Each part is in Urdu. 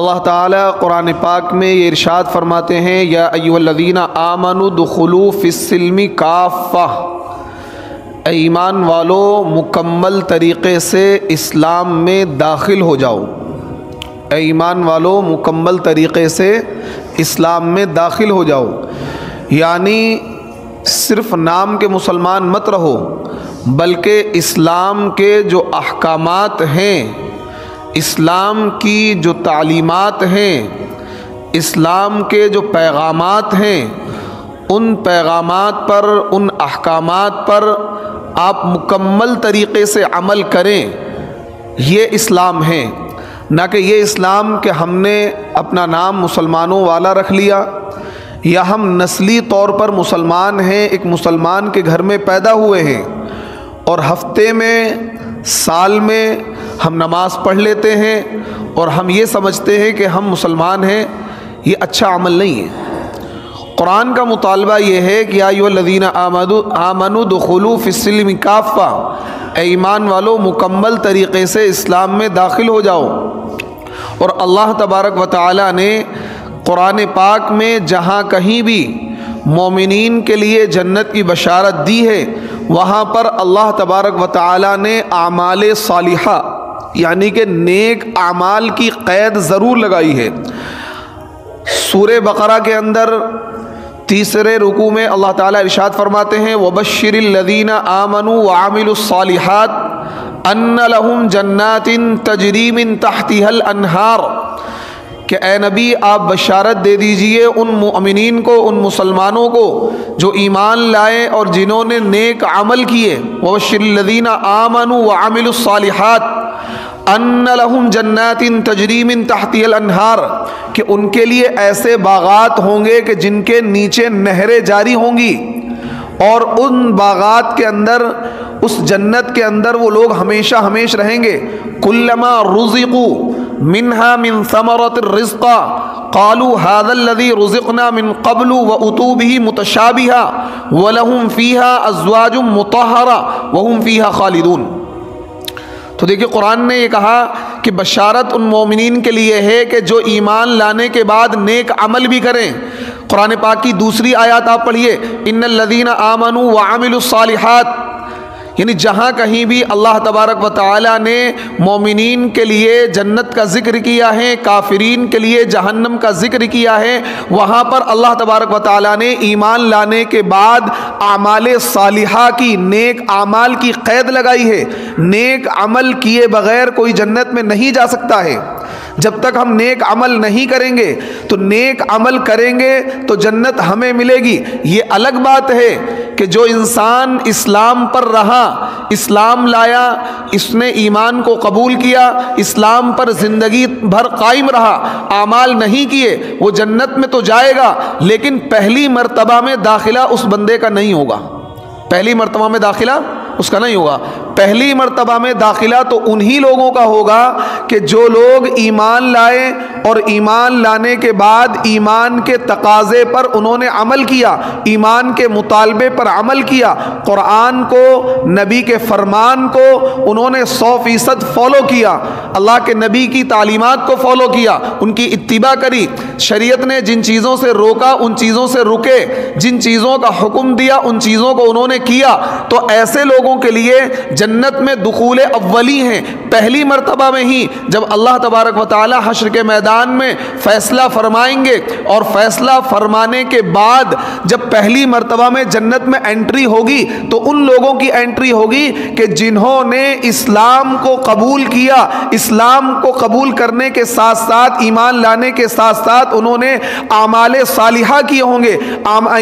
اللہ تعالیٰ قرآن پاک میں یہ ارشاد فرماتے ہیں یا ایھا الذین آمنوا ادخلوا فی السلم کافہ، اے ایمان والو مکمل طریقے سے اسلام میں داخل ہو جاؤ، اے ایمان والو مکمل طریقے سے اسلام میں داخل ہو جاؤ، یعنی صرف نام کے مسلمان مت رہو بلکہ اسلام کے جو احکامات ہیں، اسلام کی جو تعلیمات ہیں، اسلام کے جو پیغامات ہیں، ان پیغامات پر، ان احکامات پر آپ مکمل طریقے سے عمل کریں، یہ اسلام ہے، نہ کہ یہ اسلام کہ ہم نے اپنا نام مسلمانوں والا رکھ لیا، یا ہم نسلی طور پر مسلمان ہیں، ایک مسلمان کے گھر میں پیدا ہوئے ہیں اور ہفتے میں، سال میں ہم نماز پڑھ لیتے ہیں اور ہم یہ سمجھتے ہیں کہ ہم مسلمان ہیں، یہ اچھا عمل نہیں ہے۔ قرآن کا مطالبہ یہ ہے کہ یا ایھا الذین آمنوا ادخلوا فی السلم کافہ، اے ایمان والو مکمل طریقے سے اسلام میں داخل ہو جاؤ۔ اور اللہ تبارک و تعالی نے قرآن پاک میں جہاں کہیں بھی مومنین کے لیے جنت کی بشارت دی ہے، وہاں پر اللہ تبارک و تعالی نے اعمال صالحہ یعنی کہ نیک اعمال کی قید ضرور لگائی ہے۔ سورہ بقرہ کے اندر تیسرے رکوع میں اللہ تعالیٰ ارشاد فرماتے ہیں وَبَشِّرِ الَّذِينَ آمَنُوا وَعَمِلُوا الصَّالِحَاتِ أَنَّ لَهُمْ جَنَّاتٍ تَجْرِي مِن تَحْتِهَا الْأَنْهَارُ، کہ اے نبی آپ بشارت دے دیجئے ان مؤمنین کو، ان مسلمانوں کو جو ایمان لائے اور جنہوں نے نیک عمل کیے، وَبَشِّرِ الَّذِينَ آمَنُوا وَعَمِلُوا الصَّالِحَاتِ أَنَّ لَهُمْ جَنَّاتٍ تَجْرِي مِن تَحْتِهَا الْأَنْهَارُ، کہ ان کے لیے ایسے باغات ہوں گے کہ جن کے نیچے نہریں جاری ہوں گی، اور ان باغات کے اندر، اس جنت کے اندر وہ لوگ ہمیشہ ہمیشہ رہیں گے۔ کلما رزقوا منها من ثمرة الرزق قالوا هذا الذي رزقنا من قبل وأتوا به متشابها ولهم فيها أزواج مطهرة وهم فيها خالدون۔ تو دیکھیں قرآن نے یہ کہا کہ بشارت ان مومنین کے لیے ہے کہ جو ایمان لانے کے بعد نیک عمل بھی کریں۔ قرآن پاک کی دوسری آیات آپ پڑھیے ان الذین آمنوا وعملوا الصالحات، یعنی جہاں کہیں بھی اللہ تبارک و تعالی نے مومنین کے لیے جنت کا ذکر کیا ہے، کافرین کے لیے جہنم کا ذکر کیا ہے، وہاں پر اللہ تبارک و تعالی نے ایمان لانے کے بعد اعمال صالحہ کی، نیک اعمال کی قید لگائی ہے۔ نیک عمل کیے بغیر کوئی جنت میں نہیں جا سکتا ہے۔ جب تک ہم نیک عمل نہیں کریں گے تو نیک عمل کریں گے تو جنت ہمیں ملے گی۔ یہ الگ بات ہے کہ جو انسان اسلام پر رہا، اسلام لایا، اس نے ایمان کو قبول کیا، اسلام پر زندگی بھر قائم رہا، اعمال نہیں کیے، وہ جنت میں تو جائے گا لیکن پہلی مرتبہ میں داخلہ اس بندے کا نہیں ہوگا، پہلی مرتبہ میں داخلہ اس کا نہیں ہوگا۔ پہلی مرتبہ میں داخلہ تو انہی لوگوں کا ہوگا کہ جو لوگ ایمان لائے اور ایمان لانے کے بعد ایمان کے تقاضے پر انہوں نے عمل کیا، ایمان کے مطالبے پر عمل کیا، قرآن کو، نبی کے فرمان کو انہوں نے 100% فالو کیا، اللہ کے نبی کی تعلیمات کو فالو کیا، ان کی اتباع کری، شریعت نے جن چیزوں سے روکا ان چیزوں سے رکے، جن چیزوں کا حکم دیا ان چیزوں کو انہوں نے کیا، تو ایسے لوگوں کے لیے جنت میں دخول اولی ہیں۔ پہلی مرتبہ میں ہی جب اللہ تبارک و تعالی حشر کے میدان میں فیصلہ فرمائیں گے، اور فیصلہ فرمانے کے بعد جب پہلی مرتبہ میں جنت میں انٹری ہوگی تو ان لوگوں کی انٹری ہوگی کہ جنہوں نے اسلام کو قبول کیا، اسلام کو قبول کرنے کے ساتھ ساتھ، ایمان لانے کے ساتھ ساتھ انہوں نے اعمال صالحہ کیے ہوں گے،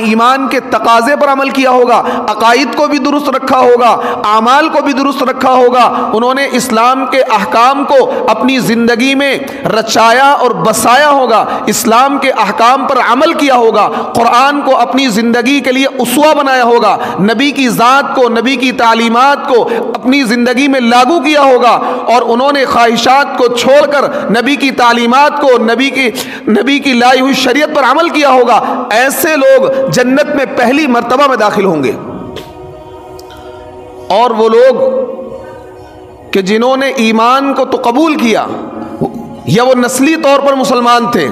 ایمان کے تقاضے پر عمل کیا ہوگا، عقائد کو بھی درست رکھا ہوگا، اعمال کو بھی درست رکھا ہوگا، انہوں نے اسلام کے احکام کو اپنی زندگی میں رچایا اور بسایا ہوگا، اسلام کے احکام پر عمل کیا ہوگا، قرآن کو اپنی زندگی کے لیے اسوہ بنایا ہوگا، نبی کی ذات کو، نبی کی تعلیمات کو اپنی زندگی میں لاگو کیا ہوگا، اور انہوں نے خواہشات کو چھوڑ کر نبی کی تعلیمات کو، نبی کی لائی ہوئی شریعت پر عمل کیا ہوگا۔ ایسے لوگ جنت میں پہلی مرتبہ میں داخل ہوں گے۔ اور وہ لوگ کہ جنہوں نے ایمان کو تو قبول کیا، یا وہ نسلی طور پر مسلمان تھے،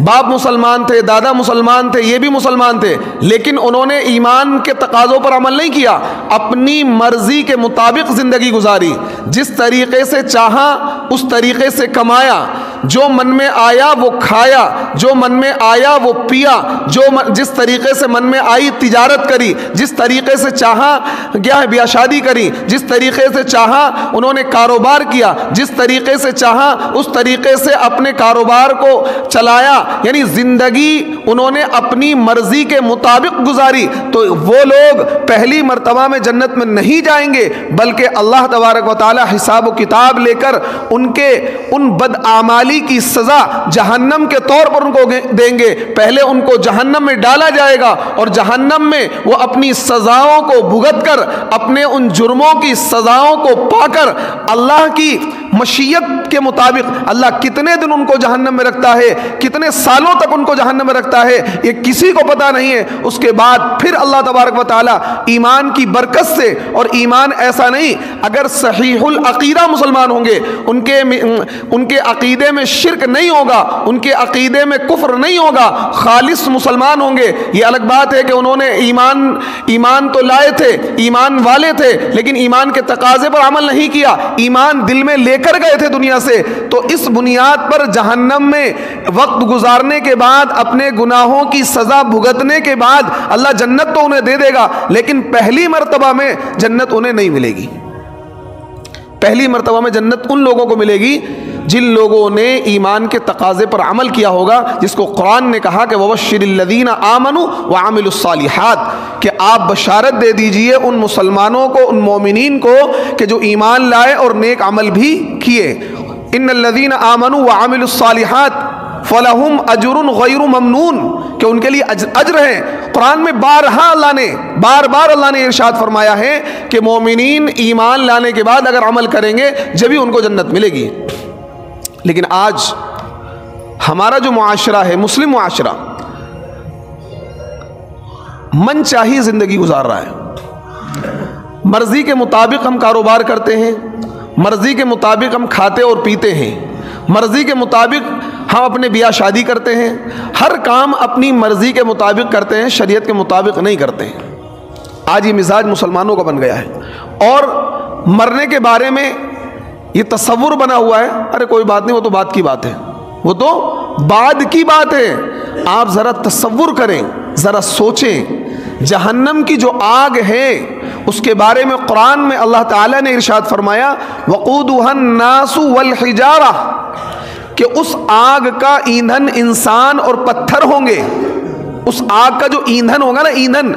باپ مسلمان تھے، دادا مسلمان تھے، یہ بھی مسلمان تھے، لیکن انہوں نے ایمان کے تقاضوں پر عمل نہیں کیا، اپنی مرضی کے مطابق زندگی گزاری، جس طریقے سے چاہا اس طریقے سے کمایا، جو من میں آیا وہ کھایا، جو من میں آیا وہ پیا، جس طریقے سے من میں آئی تجارت کری، جس طریقے سے چاہا کیا ہے بیاہ شادی کری، جس طریقے سے چاہا انہوں نے کاروبار کیا، جس طریقے سے چاہا اس طریقے سے اپنے کاروبار کو چلایا، یعنی زندگی انہوں نے اپنی مرضی کے مطابق گزاری۔ تو وہ لوگ پہلی مرتبہ میں جنت میں نہیں جائیں گے، بلکہ اللہ تبارک و تعالی حساب و کتاب لے کر ان کے ان بدعمالی کی سزا جہنم کے طور پر ان کو دیں گے۔ پہلے ان کو جہنم میں ڈالا جائے گا اور جہنم میں وہ اپنی سزاؤں کو بھگت کر، اپنے ان جرموں کی سزاؤں کو پا کر، اللہ کی مشیت کے مطابق اللہ کتنے دن ان کو جہنم میں رکھتا ہے، کتنے سالوں تک ان کو جہنم میں رکھتا ہے، یہ کسی کو پتہ نہیں ہے۔ اس کے بعد پھر اللہ تبارک و تعالی ایمان کی برکت سے، اور ایمان ایسا نہیں، اگر صحیح العقیدہ مسلمان ہوں گے، ان کے عقیدے میں شرک نہیں ہوگا، ان کے عقیدے میں کفر نہیں ہوگا، خالص مسلمان ہوں گے۔ یہ الگ بات ہے کہ انہوں نے ایمان تو لائے تھے، ایمان والے تھے، لیکن ایمان کے تقاضے پر عمل نہیں کیا، ایمان دل میں لے کر گئے تھے دنیا سے، تو اس بنیاد پر جہنم میں وقت گزارنے کے بعد، اپنے گناہوں کی سزا بھگتنے کے بعد اللہ جنت تو انہیں دے دے گا، لیکن پہلی مرتبہ میں جنت انہیں نہیں ملے گی۔ پہلی مرتبہ میں جنت ان لوگوں کو ملے گی جن لوگوں نے ایمان کے تقاضے پر عمل کیا ہوگا، جس کو قرآن نے کہا کہ وَبَشِّرِ الَّذِينَ آمَنُوا وَعَمِلُوا الصَّالِحَاتِ، کہ آپ بشارت دے دیجئے ان مسلمانوں کو، ان مومنین کو کہ جو ایمان لائے اور نیک عمل بھی کیے۔ إِنَّ الَّذِينَ آمَنُوا وَعَمِلُوا الصَّالِحَاتِ فَلَهُمْ أَجْرٌ غَيْرُ مَمْنُونٍ، کہ ان کے لیے اجر ہے۔ قرآن میں بار بار اللہ نے ارشاد فرمایا ہے کہ مومنین ایمان لانے کے بعد اگر عمل کریں گے جبھی ان کو جنت ملے گی۔ لیکن آج ہمارا جو معاشرہ ہے، مسلم معاشرہ، من چاہی زندگی گزار رہا ہے، مرضی کے مطابق ہم کاروبار کرتے ہیں، مرضی کے مطابق ہم کھاتے اور پیتے ہیں، مرضی کے مطابق ہم اپنے بیاہ شادی کرتے ہیں، ہر کام اپنی مرضی کے مطابق کرتے ہیں، شریعت کے مطابق نہیں کرتے ہیں۔ آج یہ مزاج مسلمانوں کا بن گیا ہے، اور مرنے کے بارے میں یہ تصور بنا ہوا ہے، ارے کوئی بات نہیں، وہ تو بعد کی بات ہے، وہ تو بعد کی بات ہے۔ آپ ذرا تصور کریں، ذرا سوچیں، جہنم کی جو آگ ہے اس کے بارے میں قرآن میں اللہ تعالیٰ نے ارشاد فرمایا وَقُودُهَا النَّاسُ وَالْحِجَارَةُ، کہ اس آگ کا ایندھن انسان اور پتھر ہوں گے۔ اس آگ کا جو ایندھن ہوگا نا، ایندھن،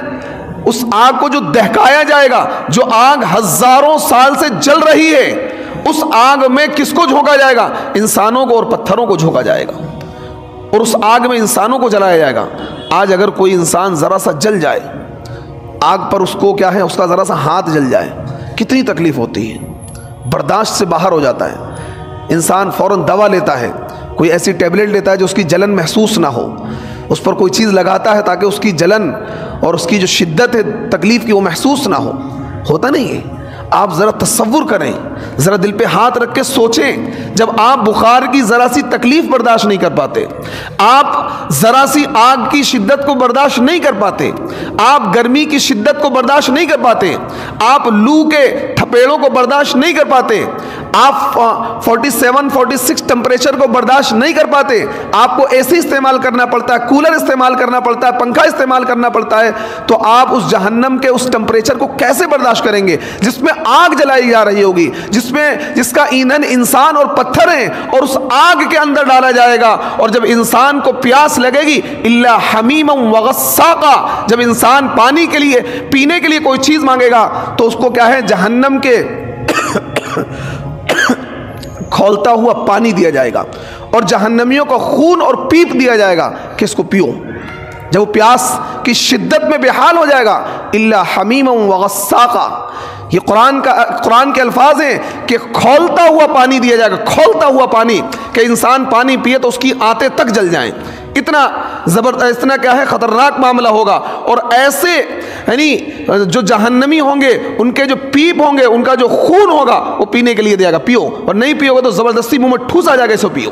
اس آگ کو جو دہکایا جائے گا، جو آگ ہزاروں سال سے جل رہی ہے، اس آگ میں کس کو جھونکا جائے گا؟ انسانوں کو اور پتھروں کو جھونکا جائے گا، اور اس آگ میں انسانوں کو جلایا جائے گا۔ آج اگر کوئی انسان ذرا سا جل جائے آگ پر، اس کو کیا ہے، اس کا ذرا سا ہاتھ جل جائے، کتنی تکلیف ہوتی ہے، برداشت سے باہر ہو جاتا ہے۔ انسان فوراً دوا لیتا ہے، کوئی ایسی ٹیبلٹ لیتا ہے جو اس کی جلن محسوس نہ ہو، اس پر کوئی چیز لگاتا ہے تاکہ اس کی جلن اور اس کی جو شدت ہے تکلیف کی وہ محسوس نہ ہو، ہوتا نہیں ہے۔ آپ ذرا تصور کریں، ذرا دل پہ ہاتھ رکھ کے سوچیں، جب آپ بخار کی ذرا سی تکلیف برداشت نہیں کر پاتے، آپ ذرا سی آگ کی شدت کو برداشت نہیں کر پاتے، آپ گرمی کی شدت کو برداشت نہیں کر پاتے، آپ لو کے تھپیڑوں کو برداشت نہیں کر پاتے، آپ 47-46 ٹمپریچر کو برداشت نہیں کر پاتے، آپ کو اے سی استعمال کرنا پڑتا ہے، کولر استعمال کرنا پڑتا ہے، پنکھا استعمال کرنا پڑتا ہے، تو آپ اس جہنم کے اس ٹمپریچر کو کیسے برداشت کریں گے جس میں آگ جلائی جا رہی ہوگی، جس کا ایندھن انسان اور پتھر ہیں، اور اس آگ کے اندر ڈالا جائے گا۔ اور جب انسان کو پیاس لگے گی الا حمیما وغساقا، جب انسان پانی کے لیے، پینے کے لیے کوئی چیز مانگے گا تو اس کو کیا ہے، جہنم کے کھولتا ہوا پانی دیا جائے گا، اور جہنمیوں کا خون اور پیپ دیا جائے گا کہ اس کو پیو۔ جب وہ پیاس کی شدت میں بے حال ہو جائے گا، الا حمیما وغساقا، یہ قرآن کے الفاظ ہیں کہ کھولتا ہوا پانی دیا جائے گا، کھولتا ہوا پانی، کہ انسان پانی پیے تو اس کی آنتیں تک جل جائیں۔ اتنا زبردست، اتنا کیا ہے خطرناک معاملہ ہوگا. اور ایسے یعنی جو جہنمی ہوں گے ان کے جو پیپ ہوں گے، ان کا جو خون ہوگا وہ پینے کے لیے دیا گا، پیو، اور نہیں پیو گے تو زبردستی منہ میں ٹھوس آ جائے گا، اسے پیو.